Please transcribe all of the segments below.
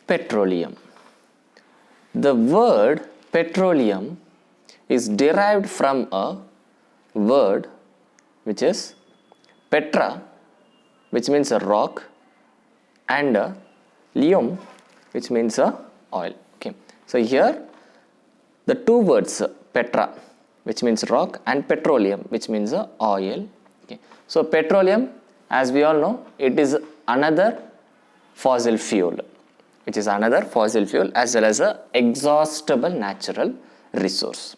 petroleum. The word petroleum is derived from a word which is petra, which means a rock, and lium, which means a oil. Okay, so here the two words petra, which means rock, and petroleum, which means a oil. Okay, so petroleum, as we all know, it is another fossil fuel, which is another fossil fuel as well as a exhaustible natural resource.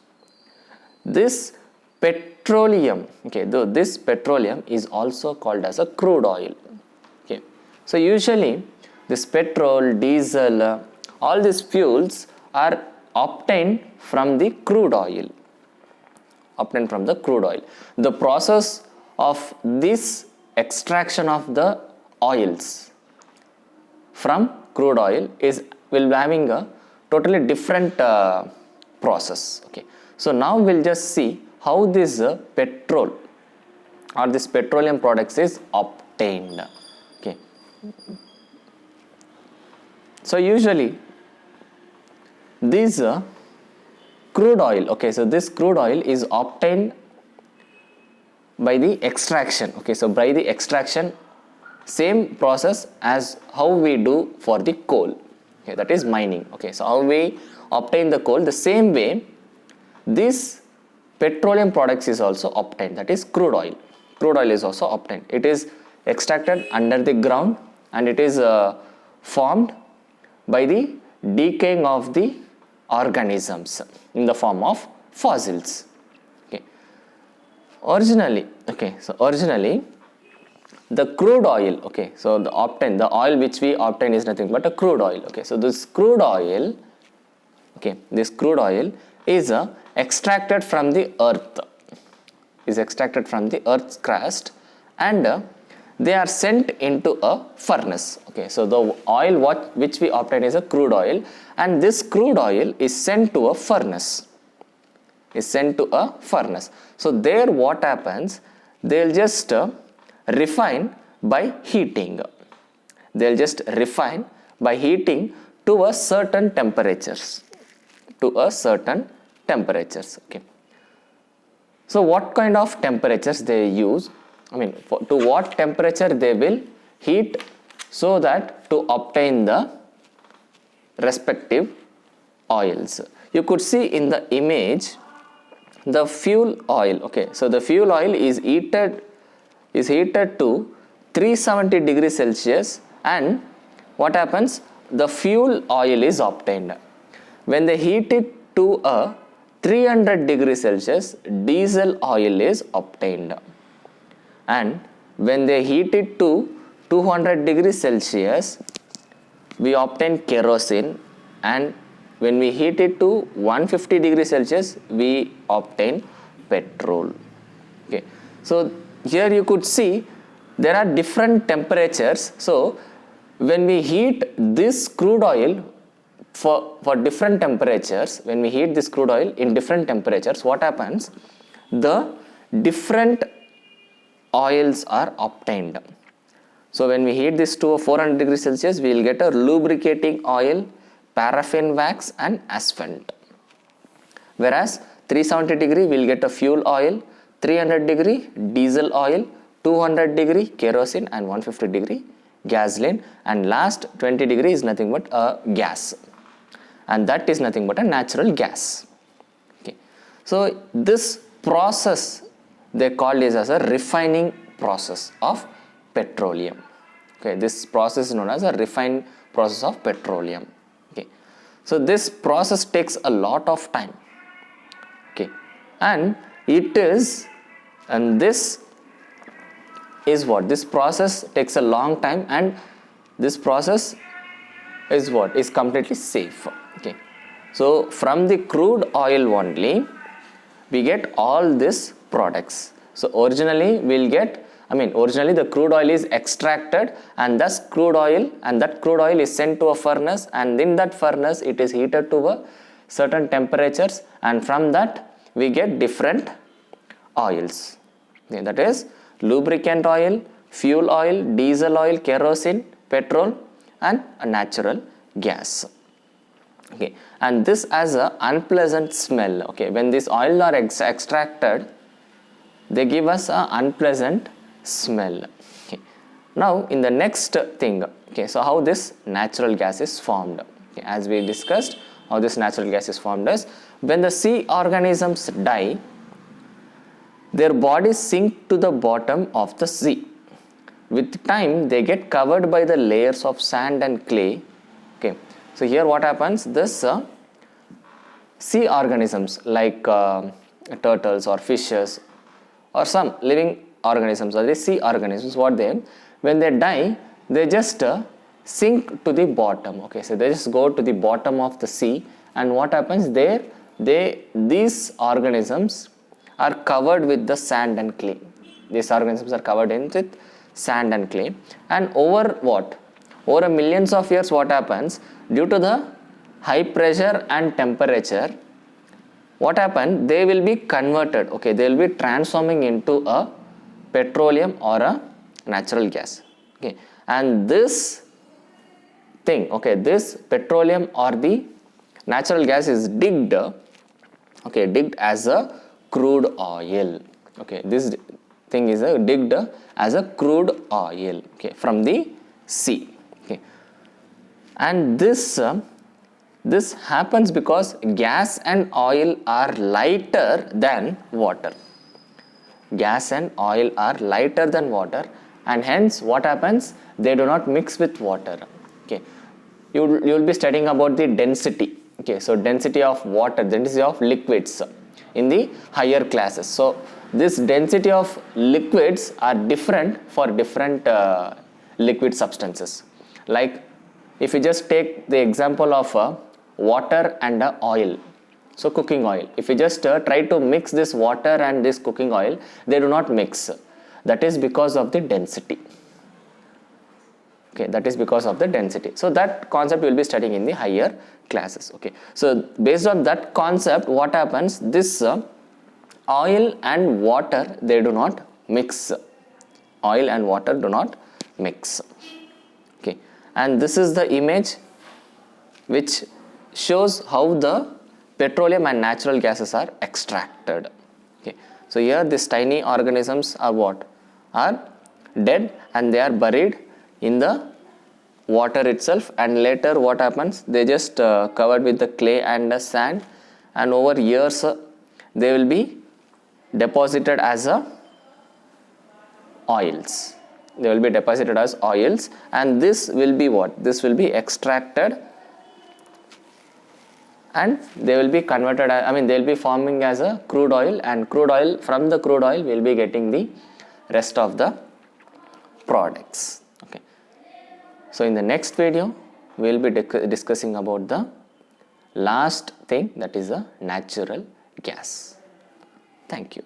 This petroleum, okay, though this petroleum is also called as a crude oil. Okay, so usually this petrol, diesel, all these fuels are obtained from the crude oil. Obtained from the crude oil. The process of this extraction of the oils from crude oil will be having a totally different process. Okay, so now we'll just see how this petrol or this petroleum products is obtained. Okay, so usually this crude oil, okay, so this crude oil is obtained by the extraction. Okay, so by the extraction, same process as how we do for the coal. Okay, that is mining. Okay, so how we obtain the coal, the same way this petroleum products is also obtained, that is crude oil. Crude oil is also obtained. It is extracted under the ground and it is formed by the decaying of the organisms in the form of fossils. Okay, originally the crude oil, okay, so the oil which we obtain is nothing but a crude oil. Okay, so this crude oil, okay, this crude oil is extracted from the earth, earth's crust, and they are sent into a furnace. Okay, so the oil which we obtain is a crude oil, and this crude oil is sent to a furnace. So there what happens, they'll just refine by heating. To a certain temperatures. Okay, so what kind of temperatures they use, to what temperature they will heat so that to obtain the respective oils. You could see in the image the fuel oil. Okay, so the fuel oil is heated to 370 degrees Celsius, and what happens, the fuel oil is obtained. When they heat it to a 300 degrees Celsius, diesel oil is obtained, and when they heat it to 200 degrees Celsius, we obtain kerosene, and when we heat it to 150 degrees Celsius, we obtain petrol. Okay, so here you could see there are different temperatures. So when we heat this crude oil for different temperatures, when we heat this crude oil in different temperatures, what happens, the different oils are obtained. So when we heat this to 400 degrees Celsius, we will get a lubricating oil, paraffin wax, and asphalt. Whereas 370 degree we will get a fuel oil, 300 degree diesel oil, 200 degree kerosene, and 150 degree gasoline, and last 20 degree is nothing but a gas, and that is nothing but a natural gas. Okay, so this process they call this as a refining process of petroleum. Okay, this process is known as a refined process of petroleum. Okay, so this process takes a lot of time. Okay, and this process takes a long time, and this process is completely safe. Okay, so from the crude oil only we get all these products. So originally the crude oil is extracted, and that crude oil is sent to a furnace, and in that furnace it is heated to a certain temperatures, and from that we get different oils. Okay, that is lubricant oil, fuel oil, diesel oil, kerosene, petrol, and a natural gas. Okay, and this has a unpleasant smell. Okay, when these oils are extracted, they give us a unpleasant smell. Okay. Now in the next thing, okay, so how this natural gas is formed. Okay, as we discussed, how this natural gas is formed is when the sea organisms die, their bodies sink to the bottom of the sea. With time, they get covered by the layers of sand and clay. Okay, so here what happens? This sea organisms like turtles or fishes or some living organisms or the sea organisms, what they, when they die, they just sink to the bottom. Okay, so they just go to the bottom of the sea, and what happens there? These organisms are covered with the sand and clay. These organisms are covered in with sand and clay, and over what? Over millions of years, what happens? Due to the high pressure and temperature, what happened? They will be converted. Okay, they will be transforming into a petroleum or a natural gas. Okay, and this thing, okay, this petroleum or the natural gas is digged, okay, digged as a crude oil. Okay, this thing is digged as a crude oil, okay, from the sea. Okay, and this happens because gas and oil are lighter than water. Gas and oil are lighter than water, and hence what happens? They do not mix with water. Okay, you will be studying about the density. Okay, so density of water, density of liquids in the higher classes. So this density of liquids are different for different liquid substances. Like if you just take the example of water and oil, so cooking oil, if you just try to mix this water and this cooking oil, they do not mix. That is because of the density. Okay, that is because of the density. So that concept we will be studying in the higher classes. Okay, so based on that concept, what happens? This oil and water, they do not mix. Oil and water do not mix. Okay, and this is the image which shows how the petroleum and natural gases are extracted. Okay, so here these tiny organisms are what? Are dead, and they are buried in the water itself, and later what happens? They just covered with the clay and the sand, and over years they will be deposited as oils. They will be deposited as oils, and this will be what? This will be extracted, and they will be converted, I mean they will be forming as a crude oil, and crude oil, from the crude oil we will be getting the rest of the products. Okay, so in the next video we will be discussing about the last thing, that is a natural gas. Thank you.